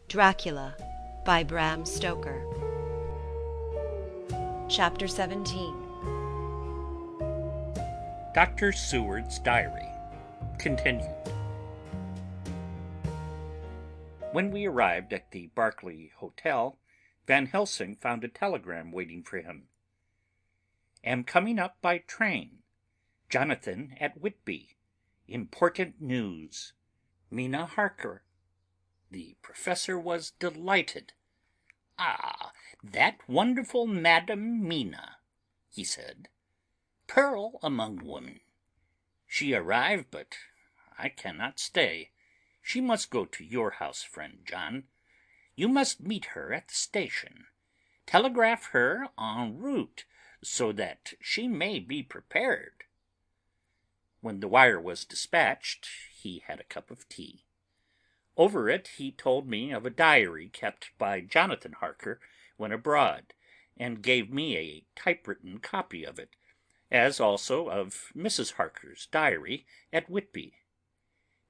Dracula by Bram Stoker. Chapter 17. Dr. Seward's Diary continued. When we arrived at the Berkeley Hotel, Van Helsing found a telegram waiting for him. Am coming up by train. Jonathan at Whitby. Important news. Mina Harker. The professor was delighted. "Ah, that wonderful Madam Mina," he said. "Pearl among women. She arrived, but I cannot stay. She must go to your house, friend John. You must meet her at the station. Telegraph her en route, so that she may be prepared." When the wire was dispatched, he had a cup of tea. Over it he told me of a diary kept by Jonathan Harker when abroad, and gave me a typewritten copy of it, as also of Mrs. Harker's diary at Whitby.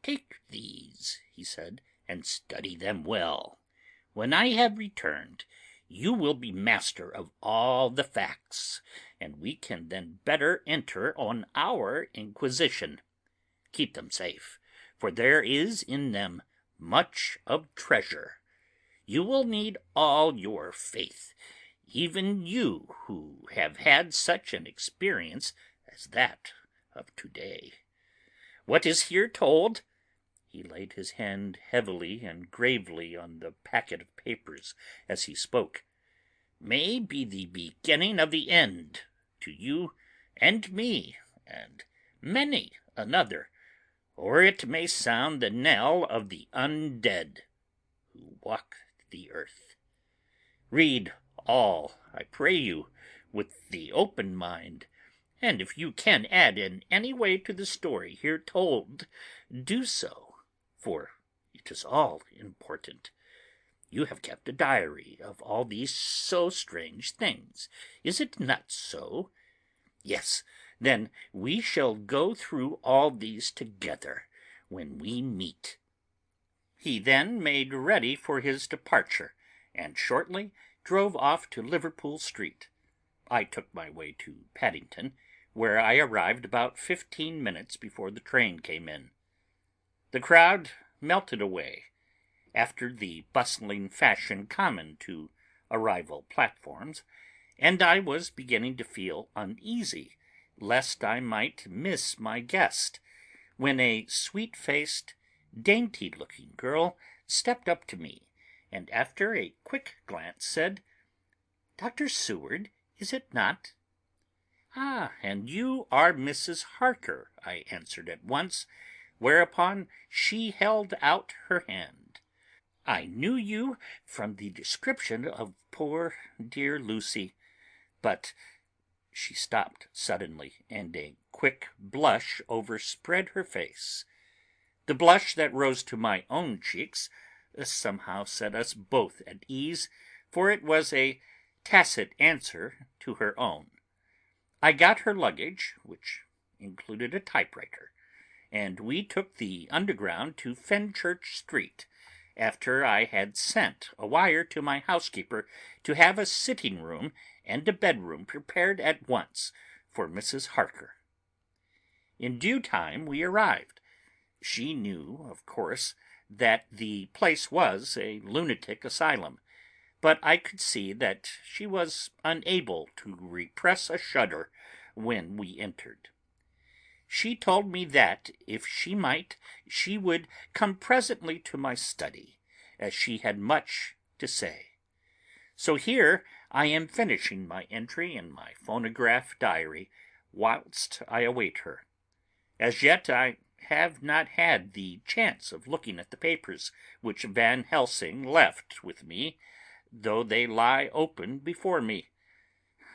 "Take these," he said, "and study them well. When I have returned, you will be master of all the facts, and we can then better enter on our inquisition. Keep them safe, for there is in them much of treasure. You will need all your faith, even you who have had such an experience as that of today. What is here told," he laid his hand heavily and gravely on the packet of papers as he spoke, "may be the beginning of the end to you and me and many another, or it may sound the knell of the undead who walk the earth. Read all, I pray you, with the open mind, and if you can add in any way to the story here told, do so, for it is all important. You have kept a diary of all these so strange things, is it not so? Yes, then we shall go through all these together when we meet." He then made ready for his departure, and shortly drove off to Liverpool Street. I took my way to Paddington, where I arrived about 15 minutes before the train came in. The crowd melted away, after the bustling fashion common to arrival platforms, and I was beginning to feel uneasy lest I might miss my guest, when a sweet-faced, dainty-looking girl stepped up to me, and after a quick glance said, "Dr. Seward, is it not?" "Ah, and you are Mrs. Harker," I answered at once, whereupon she held out her hand. "I knew you from the description of poor dear Lucy, but—" She stopped suddenly, and a quick blush overspread her face. The blush that rose to my own cheeks somehow set us both at ease, for it was a tacit answer to her own. I got her luggage, which included a typewriter, and we took the Underground to Fenchurch Street, after I had sent a wire to my housekeeper to have a sitting-room and a bedroom prepared at once for Mrs. Harker. In due time we arrived. She knew, of course, that the place was a lunatic asylum, but I could see that she was unable to repress a shudder when we entered. She told me that, if she might, she would come presently to my study, as she had much to say. So here I am finishing my entry in my phonograph diary, whilst I await her. As yet I have not had the chance of looking at the papers which Van Helsing left with me, though they lie open before me.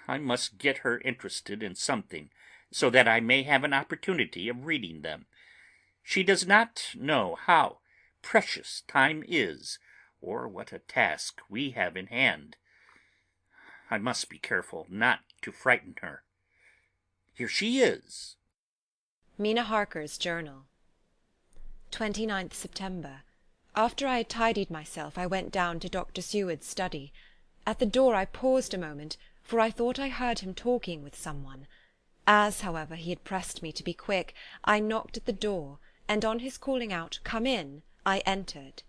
I must get her interested in something, so that I may have an opportunity of reading them. She does not know how precious time is, or what a task we have in hand. I must be careful not to frighten her. Here she is. Mina Harker's Journal. 29th September. After I had tidied myself, I went down to Dr. Seward's study. At the door I paused a moment, for I thought I heard him talking with someone. As, however, he had pressed me to be quick, I knocked at the door, and on his calling out, "Come in," I entered.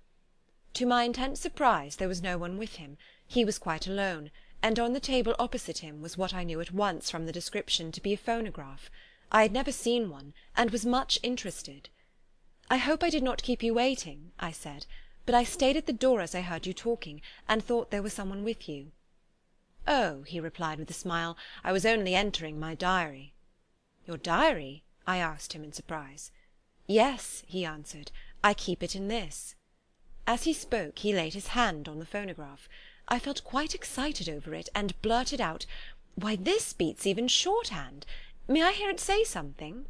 To my intense surprise there was no one with him. He was quite alone, and on the table opposite him was what I knew at once from the description to be a phonograph. I had never seen one, and was much interested. "I hope I did not keep you waiting," I said, "but I stayed at the door as I heard you talking, and thought there was someone with you." "Oh," he replied with a smile, "I was only entering my diary." "Your diary?" I asked him in surprise. "Yes," he answered, "I keep it in this." As he spoke he laid his hand on the phonograph. I felt quite excited over it, and blurted out, "Why, this beats even shorthand! May I hear it say something?"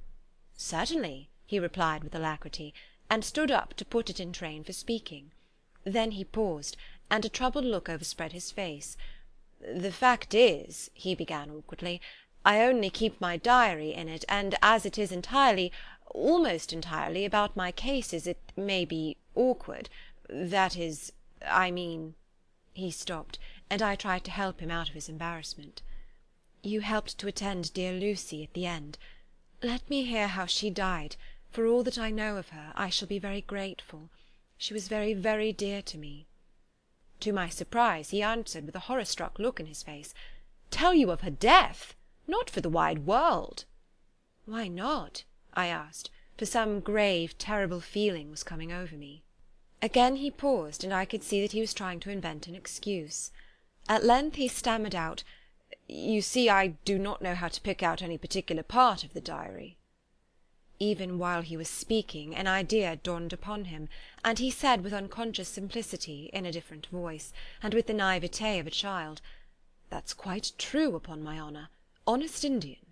"Certainly," he replied with alacrity, and stood up to put it in train for speaking. Then he paused, and a troubled look overspread his face. "The fact is," he began awkwardly, "I only keep my diary in it, and as it is entirely, almost entirely, about my cases, it may be awkward. That is, I mean—" He stopped, and I tried to help him out of his embarrassment. "You helped to attend dear Lucy at the end. Let me hear how she died. For all that I know of her, I shall be very grateful. She was very, very dear to me." To my surprise he answered with a horror-struck look in his face, "Tell you of her death? Not for the wide world." "Why not?" I asked, for some grave, terrible feeling was coming over me. Again he paused, and I could see that he was trying to invent an excuse. At length he stammered out, "You see, I do not know how to pick out any particular part of the diary." Even while he was speaking, an idea dawned upon him, and he said with unconscious simplicity, in a different voice, and with the naivete of a child, "That's quite true, upon my honour. Honest Indian."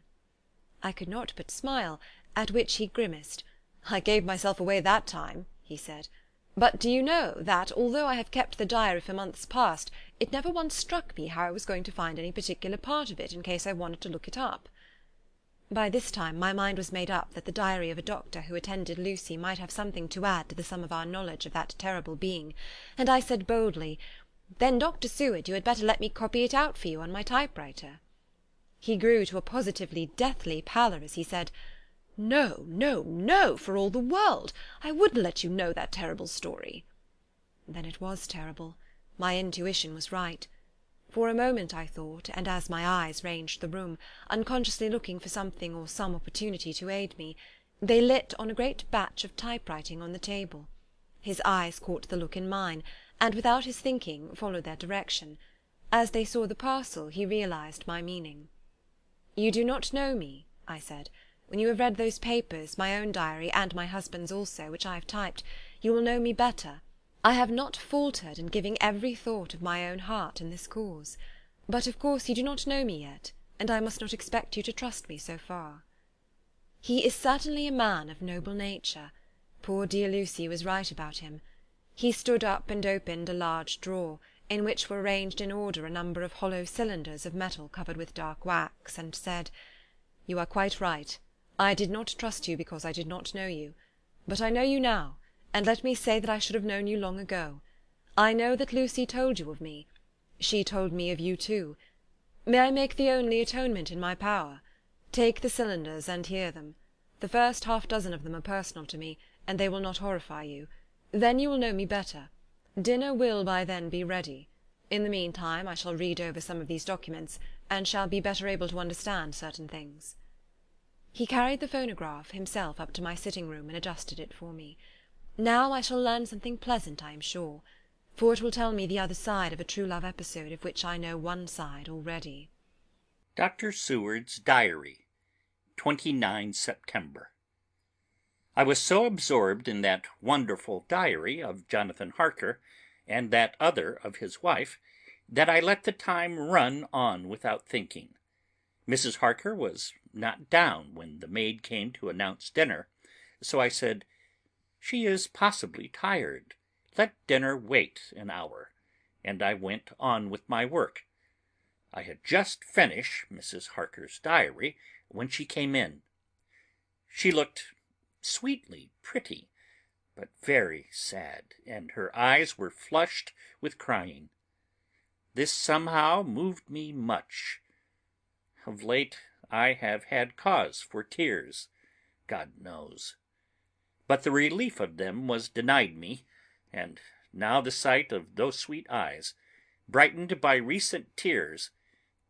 I could not but smile, at which he grimaced. "I gave myself away that time," he said. "But do you know that, although I have kept the diary for months past, it never once struck me how I was going to find any particular part of it in case I wanted to look it up?" By this time my mind was made up that the diary of a doctor who attended Lucy might have something to add to the sum of our knowledge of that terrible being, and I said boldly, "Then, Dr. Seward, you had better let me copy it out for you on my typewriter." He grew to a positively deathly pallor as he said, "No, no, no, for all the world! I wouldn't let you know that terrible story." Then it was terrible. My intuition was right. For a moment I thought, and as my eyes ranged the room, unconsciously looking for something or some opportunity to aid me, they lit on a great batch of typewriting on the table. His eyes caught the look in mine, and without his thinking followed their direction. As they saw the parcel he realised my meaning. "You do not know me," I said. "When you have read those papers, my own diary, and my husband's also, which I have typed, you will know me better. I have not faltered in giving every thought of my own heart in this cause. But of course you do not know me yet, and I must not expect you to trust me so far." He is certainly a man of noble nature. Poor dear Lucy was right about him. He stood up and opened a large drawer, in which were arranged in order a number of hollow cylinders of metal covered with dark wax, and said, "You are quite right. I did not trust you because I did not know you. But I know you now, and let me say that I should have known you long ago. I know that Lucy told you of me. She told me of you too. May I make the only atonement in my power? Take the cylinders and hear them. The first half-dozen of them are personal to me, and they will not horrify you. Then you will know me better. Dinner will by then be ready. In the meantime I shall read over some of these documents, and shall be better able to understand certain things." He carried the phonograph himself up to my sitting-room and adjusted it for me. Now I shall learn something pleasant, I am sure, for it will tell me the other side of a true love episode of which I know one side already. Dr. Seward's Diary, 29 September. I was so absorbed in that wonderful diary of Jonathan Harker and that other of his wife that I let the time run on without thinking. Mrs. Harker was not down when the maid came to announce dinner, so I said, "She is possibly tired. Let dinner wait an hour," and I went on with my work. I had just finished Mrs. Harker's diary when she came in. She looked sweetly pretty, but very sad, and her eyes were flushed with crying. This somehow moved me much. Of late I have had cause for tears, God knows, but the relief of them was denied me, and now the sight of those sweet eyes, brightened by recent tears,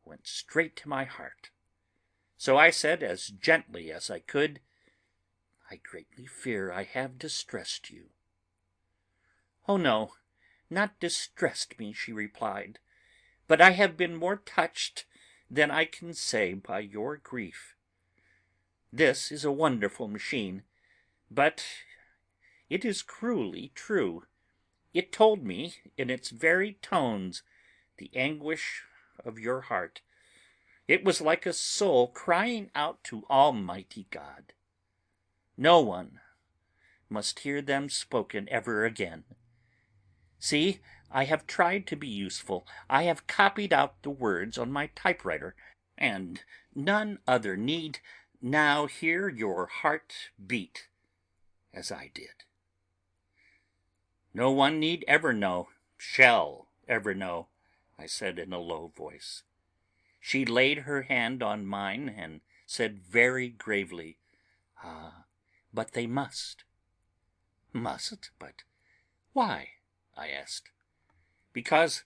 went straight to my heart. So I said as gently as I could, "I greatly fear I have distressed you." "Oh no, not distressed me," she replied, "but I have been more touched than I can say by your grief. This is a wonderful machine, but it is cruelly true. It told me in its very tones the anguish of your heart. It was like a soul crying out to Almighty God. No one must hear them spoken ever again. See, I have tried to be useful. I have copied out the words on my typewriter, and none other need now hear your heart beat as I did. No one need ever know, shall ever know," I said in a low voice. She laid her hand on mine and said very gravely, "Ah, but they must." "Must? But why?" I asked. "Because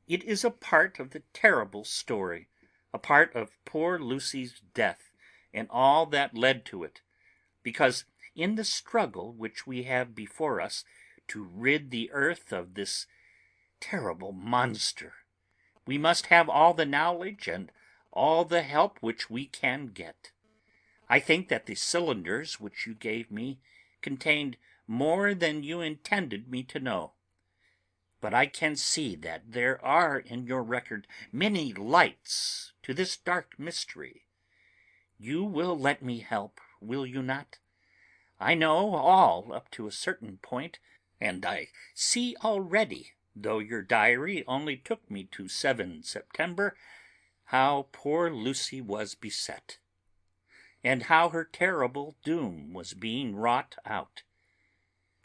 it is a part of the terrible story, a part of poor Lucy's death and all that led to it. Because in the struggle which we have before us to rid the earth of this terrible monster, we must have all the knowledge and all the help which we can get. I think that the cylinders which you gave me contained more than you intended me to know. But I can see that there are in your record many lights to this dark mystery. You will let me help, will you not? I know all up to a certain point, and I see already, though your diary only took me to 7 September, how poor Lucy was beset, and how her terrible doom was being wrought out.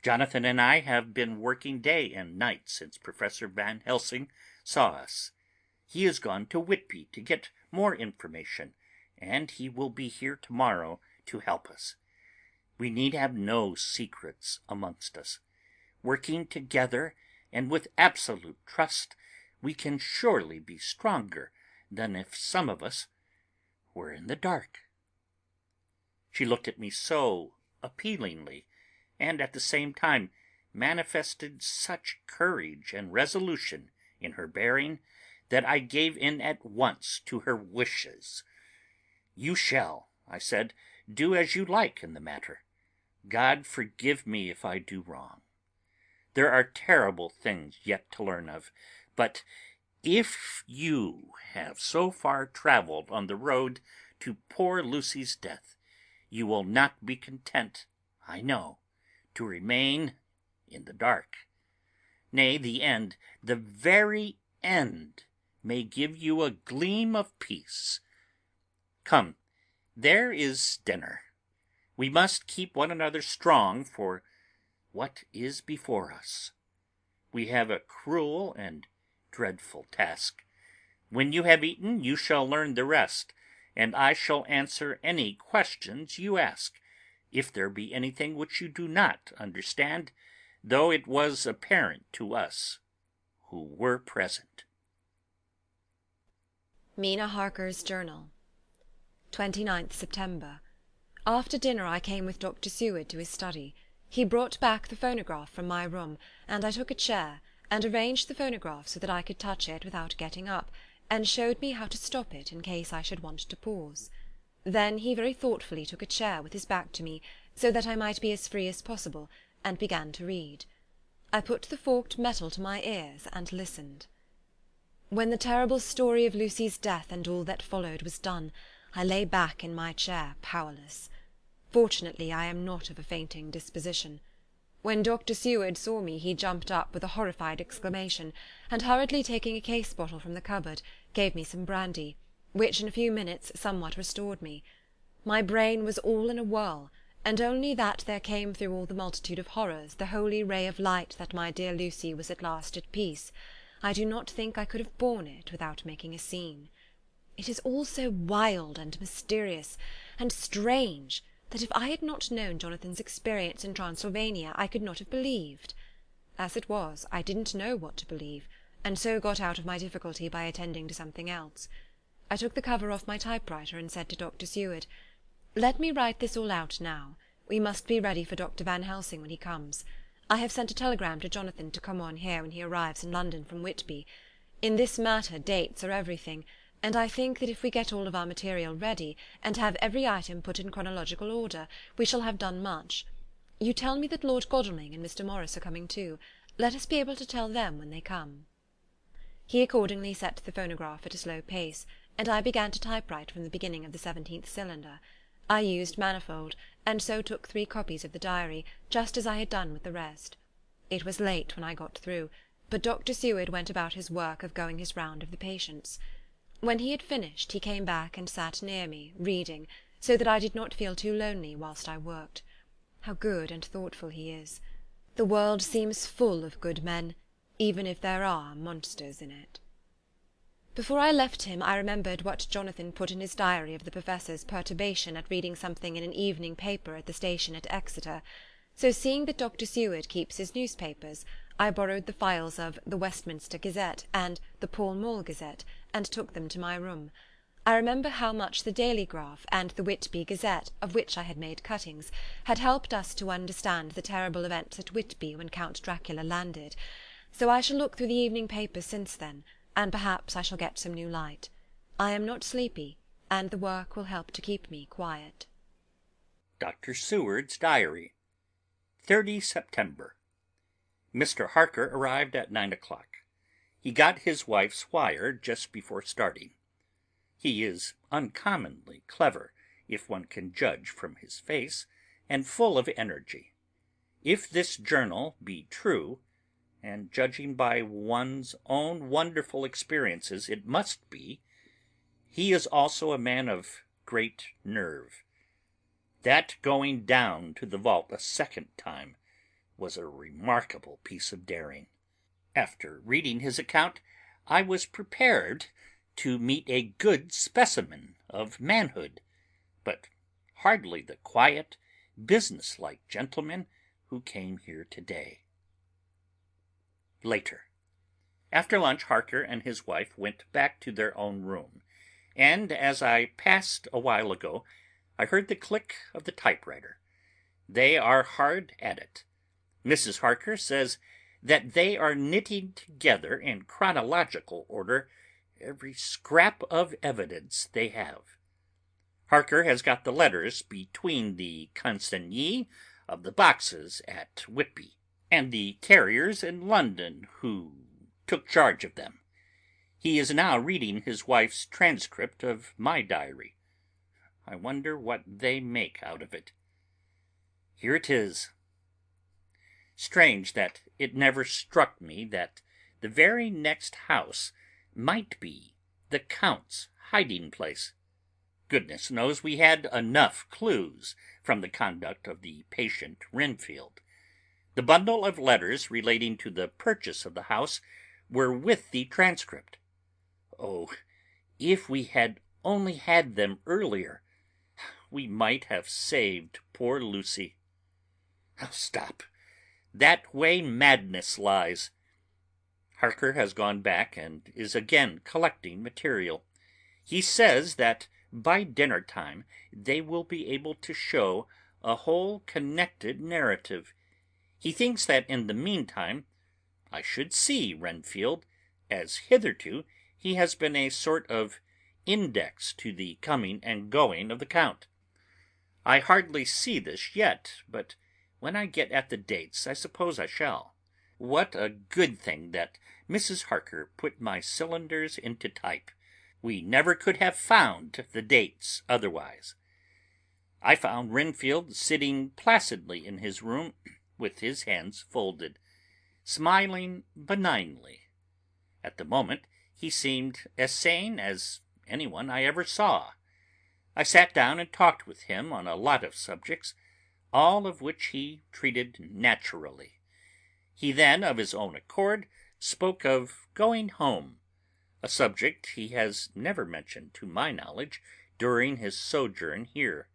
Jonathan and I have been working day and night since Professor Van Helsing saw us. He is gone to Whitby to get more information, and he will be here tomorrow to help us. We need have no secrets amongst us. Working together and with absolute trust, we can surely be stronger than if some of us were in the dark." She looked at me so appealingly, and at the same time manifested such courage and resolution in her bearing, that I gave in at once to her wishes. "You shall," I said, "do as you like in the matter. God forgive me if I do wrong. There are terrible things yet to learn of, but if you have so far travelled on the road to poor Lucy's death, you will not be content, I know, to remain in the dark. Nay, the end, the very end, may give you a gleam of peace. Come, there is dinner. We must keep one another strong for what is before us. We have a cruel and dreadful task. When you have eaten, you shall learn the rest, and I shall answer any questions you ask, if there be anything which you do not understand, though it was apparent to us who were present." Mina Harker's Journal. 29th September. After dinner I came with Dr. Seward to his study. He brought back the phonograph from my room, and I took a chair, and arranged the phonograph so that I could touch it without getting up, and showed me how to stop it in case I should want to pause. Then he very thoughtfully took a chair with his back to me, so that I might be as free as possible, and began to read. I put the forked metal to my ears and listened. When the terrible story of Lucy's death and all that followed was done, I lay back in my chair powerless. Fortunately I am not of a fainting disposition. When Dr. Seward saw me he jumped up with a horrified exclamation, and hurriedly taking a case bottle from the cupboard, gave me some brandy, which in a few minutes somewhat restored me. My brain was all in a whirl, and only that there came through all the multitude of horrors the holy ray of light that my dear Lucy was at last at peace, I do not think I could have borne it without making a scene. It is all so wild and mysterious and strange that if I had not known Jonathan's experience in Transylvania I could not have believed. As it was, I didn't know what to believe, and so got out of my difficulty by attending to something else. I took the cover off my typewriter and said to Dr. Seward, "Let me write this all out now. We must be ready for Dr. Van Helsing when he comes. I have sent a telegram to Jonathan to come on here when he arrives in London from Whitby. In this matter dates are everything, and I think that if we get all of our material ready, and have every item put in chronological order, we shall have done much. You tell me that Lord Godalming and Mr. Morris are coming too. Let us be able to tell them when they come." He accordingly set the phonograph at a slow pace, and I began to typewrite from the beginning of the 17th cylinder. I used manifold, and so took 3 copies of the diary, just as I had done with the rest. It was late when I got through, but Dr. Seward went about his work of going his round of the patients. When he had finished, he came back and sat near me, reading, so that I did not feel too lonely whilst I worked. How good and thoughtful he is! The world seems full of good men, even if there are monsters in it. Before I left him, I remembered what Jonathan put in his diary of the Professor's perturbation at reading something in an evening paper at the station at Exeter. So seeing that Dr. Seward keeps his newspapers, I borrowed the files of the Westminster Gazette and the Pall Mall Gazette, and took them to my room. I remember how much the Daily Graph and the Whitby Gazette, of which I had made cuttings, had helped us to understand the terrible events at Whitby when Count Dracula landed. So I shall look through the evening papers since then, and perhaps I shall get some new light. I am not sleepy, and the work will help to keep me quiet. Dr. Seward's Diary, 30 September. Mr. Harker arrived at 9 o'clock. He got his wife's wire just before starting. He is uncommonly clever, if one can judge from his face, and full of energy. If this journal be true, and judging by one's own wonderful experiences it must be, he is also a man of great nerve. That going down to the vault a second time was a remarkable piece of daring. After reading his account, I was prepared to meet a good specimen of manhood, but hardly the quiet, business-like gentleman who came here today. Later. After lunch, Harker and his wife went back to their own room, and as I passed a while ago, I heard the click of the typewriter. They are hard at it. Mrs. Harker says that they are knitting together in chronological order every scrap of evidence they have. Harker has got the letters between the consignee of the boxes at Whitby and the carriers in London who took charge of them. He is now reading his wife's transcript of my diary. I wonder what they make out of it. Here it is. Strange that it never struck me that the very next house might be the Count's hiding-place. Goodness knows we had enough clues from the conduct of the patient Renfield. The bundle of letters relating to the purchase of the house were with the transcript. Oh, if we had only had them earlier, we might have saved poor Lucy. Stop. That way madness lies. Harker has gone back and is again collecting material. He says that by dinner time they will be able to show a whole connected narrative. He thinks that in the meantime I should see Renfield, as hitherto he has been a sort of index to the coming and going of the Count. I hardly see this yet, but when I get at the dates I suppose I shall. What a good thing that Mrs. Harker put my cylinders into type. We never could have found the dates otherwise. I found Renfield sitting placidly in his room with his hands folded, smiling benignly. At the moment he seemed as sane as anyone I ever saw. I sat down and talked with him on a lot of subjects, all of which he treated naturally. He then, of his own accord, spoke of going home, a subject he has never mentioned to my knowledge during his sojourn here.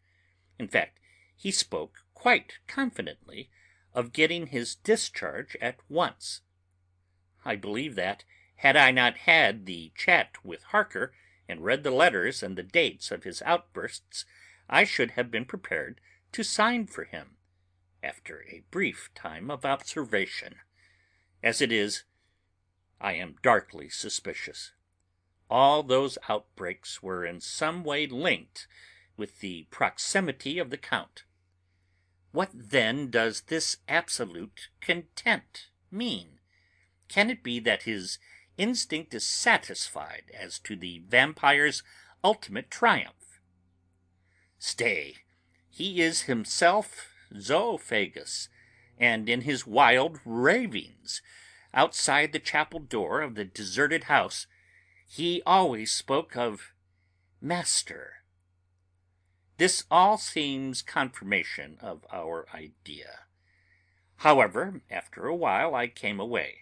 In fact, he spoke quite confidently of getting his discharge at once. I believe that, had I not had the chat with Harker and read the letters and the dates of his outbursts, I should have been prepared to sign for him, after a brief time of observation. As it is, I am darkly suspicious. All those outbreaks were in some way linked with the proximity of the Count. What then does this absolute content mean? Can it be that his instinct is satisfied as to the vampire's ultimate triumph? Stay, he is himself zoophagus, and in his wild ravings, outside the chapel door of the deserted house, he always spoke of master. This all seems confirmation of our idea. However, after a while I came away.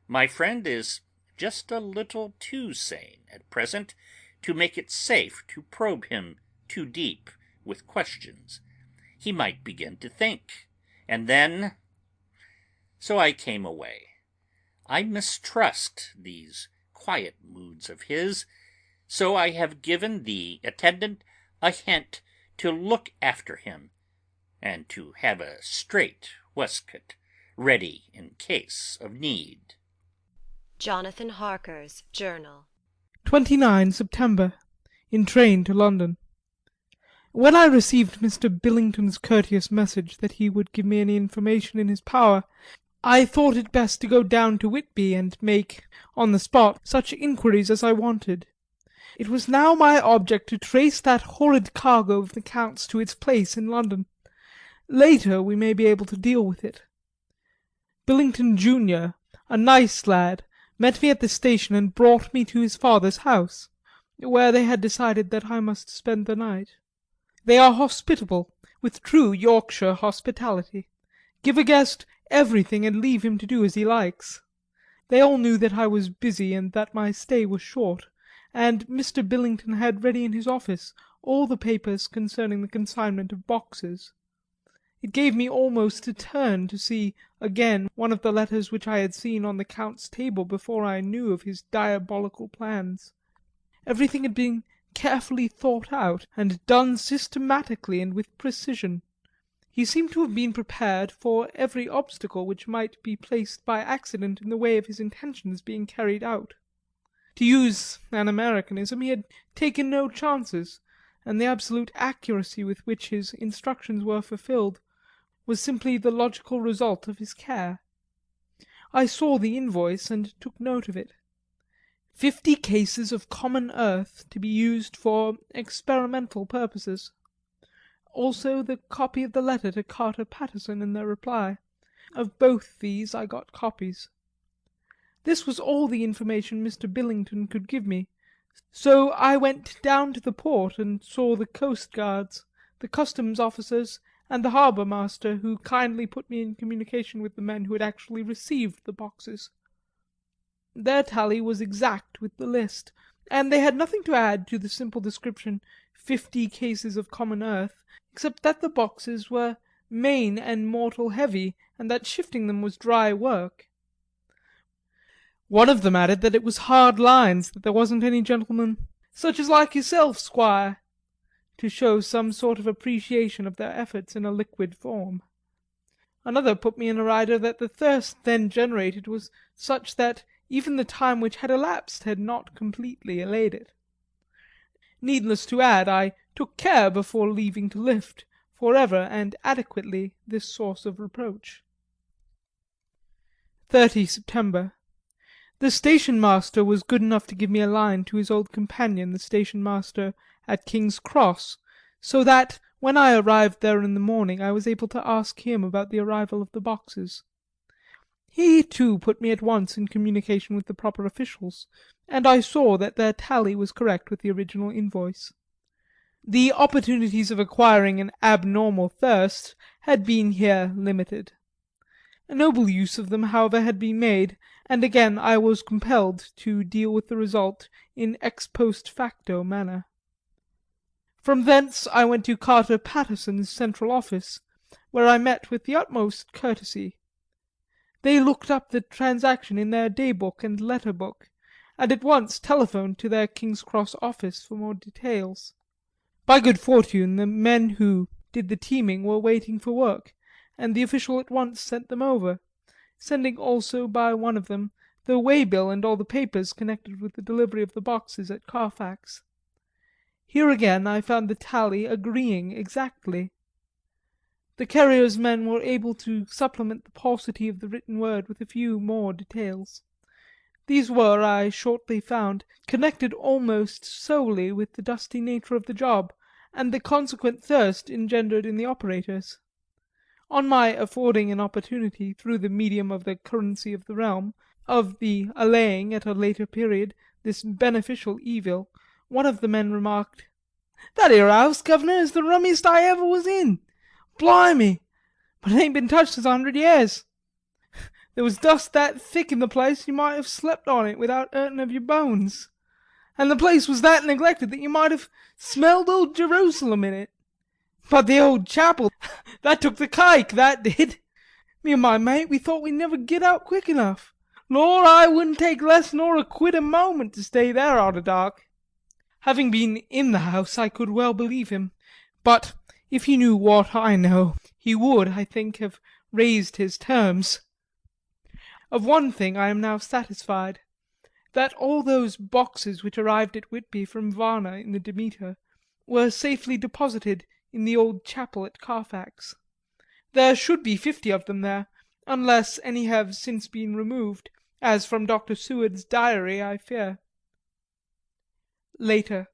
My friend is just a little too sane at present to make it safe to probe him too deep with questions. He might begin to think, and then... So I came away. I mistrust these quiet moods of his, so I have given the attendant a hint to look after him, and to have a strait waistcoat ready in case of need. Jonathan Harker's Journal. 29 September. In train to London. When I received Mr. Billington's courteous message that he would give me any information in his power, I thought it best to go down to Whitby and make, on the spot, such inquiries as I wanted. It was now my object to trace that horrid cargo of the Count's to its place in London. Later we may be able to deal with it. Billington junior, a nice lad, met me at the station and brought me to his father's house, where they had decided that I must spend the night. They are hospitable, with true Yorkshire hospitality. Give a guest everything and leave him to do as he likes. They all knew that I was busy and that my stay was short, and Mr. Billington had ready in his office all the papers concerning the consignment of boxes. It gave me almost a turn to see again one of the letters which I had seen on the Count's table before I knew of his diabolical plans. Everything had been carefully thought out, and done systematically and with precision. He seemed to have been prepared for every obstacle which might be placed by accident in the way of his intentions being carried out. To use an Americanism, he had taken no chances, and the absolute accuracy with which his instructions were fulfilled was simply the logical result of his care. I saw the invoice and took note of it. 50 cases of common earth to be used for experimental purposes. Also the copy of the letter to Carter Paterson and their reply. Of both these I got copies. This was all the information Mr. Billington could give me, so I went down to the port and saw the coastguards, the customs officers, and the harbour master, who kindly put me in communication with the men who had actually received the boxes. Their tally was exact with the list, and they had nothing to add to the simple description 50 cases of common earth, except that the boxes were main and mortal heavy, and that shifting them was dry work. One of them added that it was hard lines, that there wasn't any gentleman "such as like yourself, Squire," to show some sort of appreciation of their efforts in a liquid form. Another put me in a rider that the thirst then generated was such that even the time which had elapsed had not completely allayed it. Needless to add, I took care before leaving to lift, for ever and adequately, this source of reproach. 30 September. The station master was good enough to give me a line to his old companion, the station master at King's Cross, so that when I arrived there in the morning I was able to ask him about the arrival of the boxes. He too put me at once in communication with the proper officials, and I saw that their tally was correct with the original invoice. The opportunities of acquiring an abnormal thirst had been here limited. A noble use of them, however, had been made, and again I was compelled to deal with the result in ex post facto manner. From thence I went to Carter Paterson's central office, where I met with the utmost courtesy. They looked up the transaction in their day book and letter book, and at once telephoned to their King's Cross office for more details. By good fortune the men who did the teaming were waiting for work, and the official at once sent them over, sending also by one of them the way-bill and all the papers connected with the delivery of the boxes at Carfax. Here again I found the tally agreeing exactly. The carrier's men were able to supplement the paucity of the written word with a few more details. These were, I shortly found, connected almost solely with the dusty nature of the job and the consequent thirst engendered in the operators. On my affording an opportunity, through the medium of the currency of the realm, of the allaying at a later period this beneficial evil, one of the men remarked, "That 'ere house, guv'nor, is the rummiest I ever was in. Blimey! But it ain't been touched this 100 years. There was dust that thick in the place you might have slept on it without hurtin' of your bones. And the place was that neglected that you might have smelled old Jerusalem in it. But the old chapel, that took the cake, that did. Me and my mate, we thought we'd never git out quick enough. Lor, I wouldn't take less nor a quid a moment to stay there arter dark." Having been in the house I could well believe him, but if he knew what I know, he would, I think, have raised his terms. Of one thing I am now satisfied, that all those boxes which arrived at Whitby from Varna in the Demeter were safely deposited in the old chapel at Carfax. There should be 50 of them there, unless any have since been removed, as from Dr. Seward's diary I fear. Later.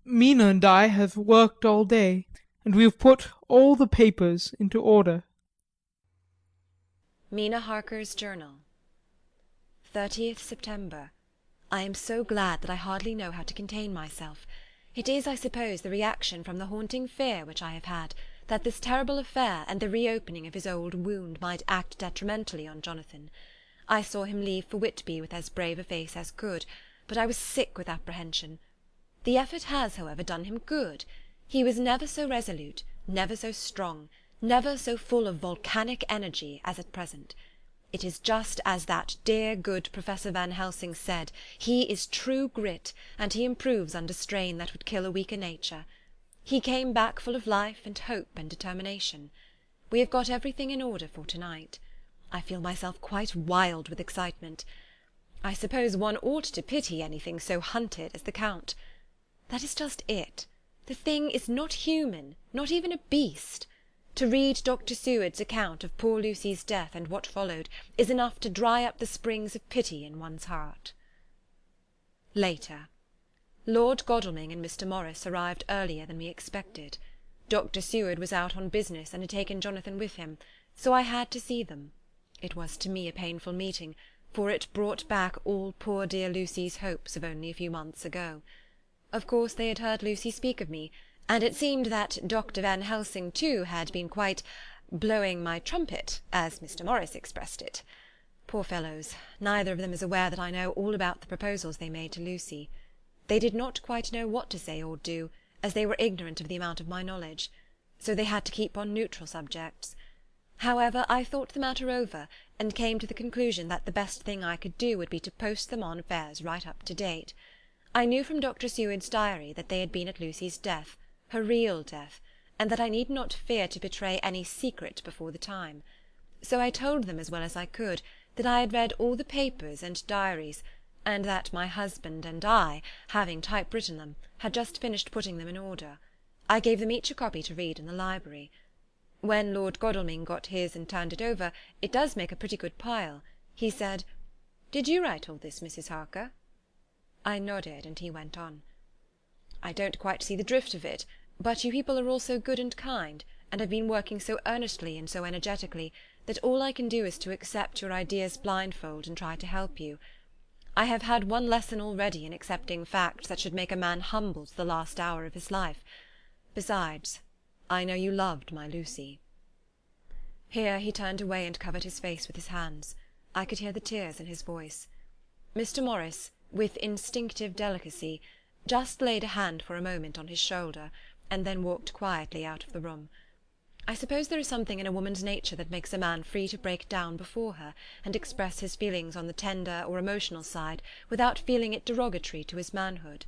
Mina and I have worked all day, and we have put all the papers into order. Mina Harker's Journal. 30th September. I am so glad that I hardly know how to contain myself. It is, I suppose, the reaction from the haunting fear which I have had, that this terrible affair and the reopening of his old wound might act detrimentally on Jonathan. I saw him leave for Whitby with as brave a face as could, but I was sick with apprehension. The effort has, however, done him good. He was never so resolute, never so strong, never so full of volcanic energy as at present. It is just as that dear good Professor Van Helsing said, he is true grit, and he improves under strain that would kill a weaker nature. He came back full of life and hope and determination. We have got everything in order for to-night. I feel myself quite wild with excitement. I suppose one ought to pity anything so hunted as the Count. That is just it. The thing is not human, not even a beast. To read Dr. Seward's account of poor Lucy's death and what followed is enough to dry up the springs of pity in one's heart. Later. Lord Godalming and Mr. Morris arrived earlier than we expected. Dr. Seward was out on business and had taken Jonathan with him, so I had to see them. It was to me a painful meeting, for it brought back all poor dear Lucy's hopes of only a few months ago. Of course they had heard Lucy speak of me, and it seemed that Dr. Van Helsing too had been quite blowing my trumpet, as Mr. Morris expressed it. Poor fellows, neither of them is aware that I know all about the proposals they made to Lucy. They did not quite know what to say or do, as they were ignorant of the amount of my knowledge, so they had to keep on neutral subjects. However, I thought the matter over, and came to the conclusion that the best thing I could do would be to post them on affairs right up to date. I knew from Dr. Seward's diary that they had been at Lucy's death, her real death, and that I need not fear to betray any secret before the time. So I told them as well as I could that I had read all the papers and diaries, and that my husband and I, having typewritten them, had just finished putting them in order. I gave them each a copy to read in the library. When Lord Godalming got his and turned it over, it does make a pretty good pile. He said, "Did you write all this, Mrs. Harker?" I nodded, and he went on. "I don't quite see the drift of it, but you people are all so good and kind, and have been working so earnestly and so energetically, that all I can do is to accept your ideas blindfold and try to help you. I have had one lesson already in accepting facts that should make a man humble to the last hour of his life. Besides, I know you loved my Lucy." Here he turned away and covered his face with his hands. I could hear the tears in his voice. Mr. Morris, with instinctive delicacy, just laid a hand for a moment on his shoulder, and then walked quietly out of the room. I suppose there is something in a woman's nature that makes a man free to break down before her, and express his feelings on the tender or emotional side without feeling it derogatory to his manhood.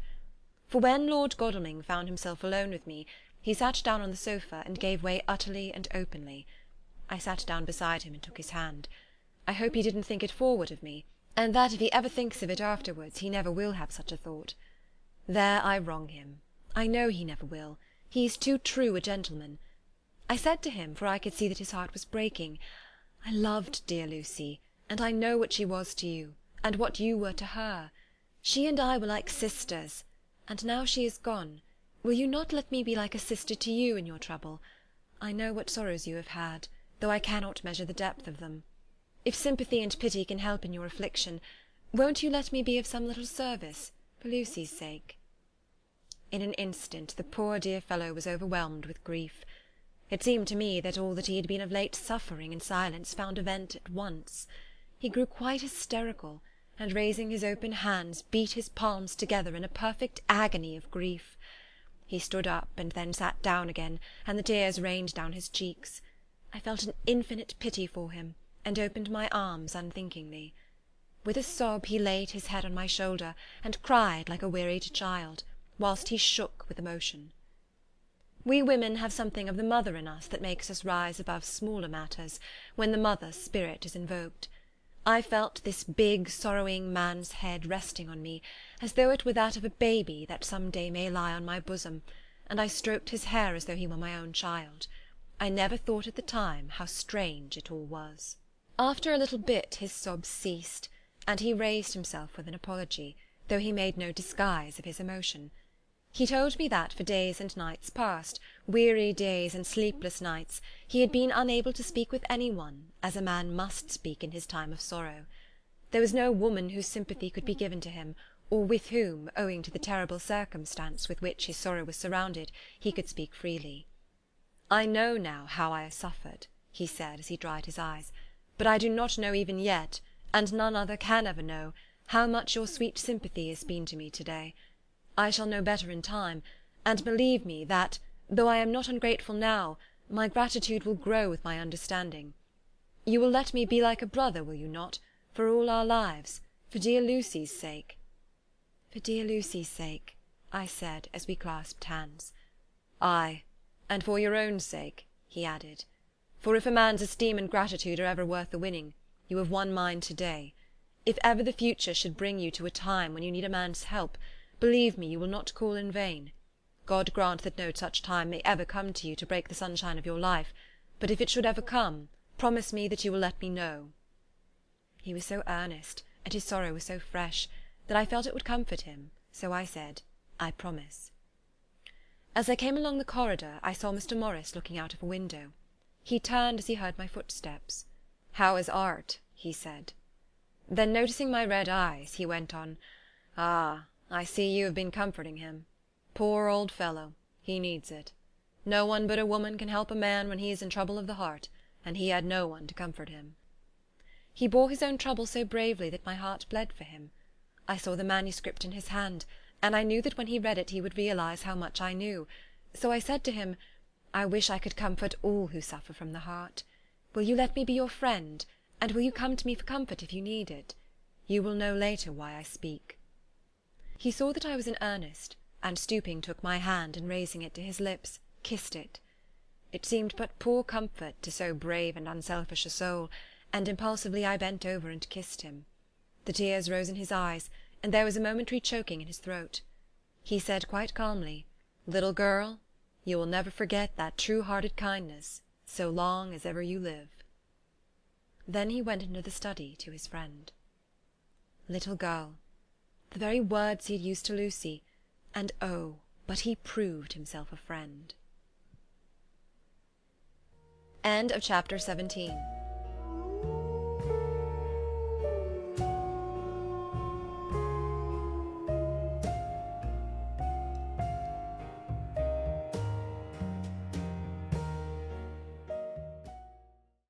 For when Lord Godalming found himself alone with me, he sat down on the sofa and gave way utterly and openly. I sat down beside him and took his hand. I hope he didn't think it forward of me, and that if he ever thinks of it afterwards he never will have such a thought. There I wrong him. I know he never will. He is too true a gentleman. I said to him, for I could see that his heart was breaking, "I loved dear Lucy, and I know what she was to you, and what you were to her. She and I were like sisters, and now she is gone. Will you not let me be like a sister to you in your trouble? I know what sorrows you have had, though I cannot measure the depth of them. If sympathy and pity can help in your affliction, won't you let me be of some little service, for Lucy's sake?" In an instant the poor dear fellow was overwhelmed with grief. It seemed to me that all that he had been of late suffering in silence found a vent at once. He grew quite hysterical, and raising his open hands beat his palms together in a perfect agony of grief. He stood up and then sat down again, and the tears rained down his cheeks. I felt an infinite pity for him, and opened my arms unthinkingly. With a sob he laid his head on my shoulder, and cried like a wearied child, whilst he shook with emotion. We women have something of the mother in us that makes us rise above smaller matters, when the mother spirit is invoked. I felt this big, sorrowing man's head resting on me, as though it were that of a baby that some day may lie on my bosom, and I stroked his hair as though he were my own child. I never thought at the time how strange it all was. After a little bit his sobs ceased, and he raised himself with an apology, though he made no disguise of his emotion. He told me that for days and nights past, weary days and sleepless nights, he had been unable to speak with any one, as a man must speak in his time of sorrow. There was no woman whose sympathy could be given to him, or with whom, owing to the terrible circumstance with which his sorrow was surrounded, he could speak freely. "I know now how I have suffered," he said, as he dried his eyes, "but I do not know even yet, and none other can ever know, how much your sweet sympathy has been to me to-day. I shall know better in time, and believe me that, though I am not ungrateful now, my gratitude will grow with my understanding. You will let me be like a brother, will you not, for all our lives, for dear Lucy's sake?" "For dear Lucy's sake," I said, as we clasped hands. "Ay, and for your own sake," he added. "For if a man's esteem and gratitude are ever worth the winning, you have won mine to-day. If ever the future should bring you to a time when you need a man's help, believe me you will not call in vain. God grant that no such time may ever come to you to break the sunshine of your life, but if it should ever come, promise me that you will let me know." He was so earnest, and his sorrow was so fresh, that I felt it would comfort him, so I said, "I promise." As I came along the corridor I saw Mr. Morris looking out of a window. He turned as he heard my footsteps. "How is Art?" he said. Then noticing my red eyes, he went on, "Ah, I see you have been comforting him. Poor old fellow, he needs it. No one but a woman can help a man when he is in trouble of the heart, and he had no one to comfort him." He bore his own trouble so bravely that my heart bled for him. I saw the manuscript in his hand, and I knew that when he read it he would realize how much I knew, so I said to him, "I wish I could comfort all who suffer from the heart. Will you let me be your friend, and will you come to me for comfort if you need it? You will know later why I speak." He saw that I was in earnest, and stooping took my hand, and raising it to his lips, kissed it. It seemed but poor comfort to so brave and unselfish a soul, and impulsively I bent over and kissed him. The tears rose in his eyes, and there was a momentary choking in his throat. He said quite calmly, "Little girl, you will never forget that true-hearted kindness, so long as ever you live." Then he went into the study to his friend. Little girl! The very words he had used to Lucy, and oh, but he proved himself a friend. End of chapter 17.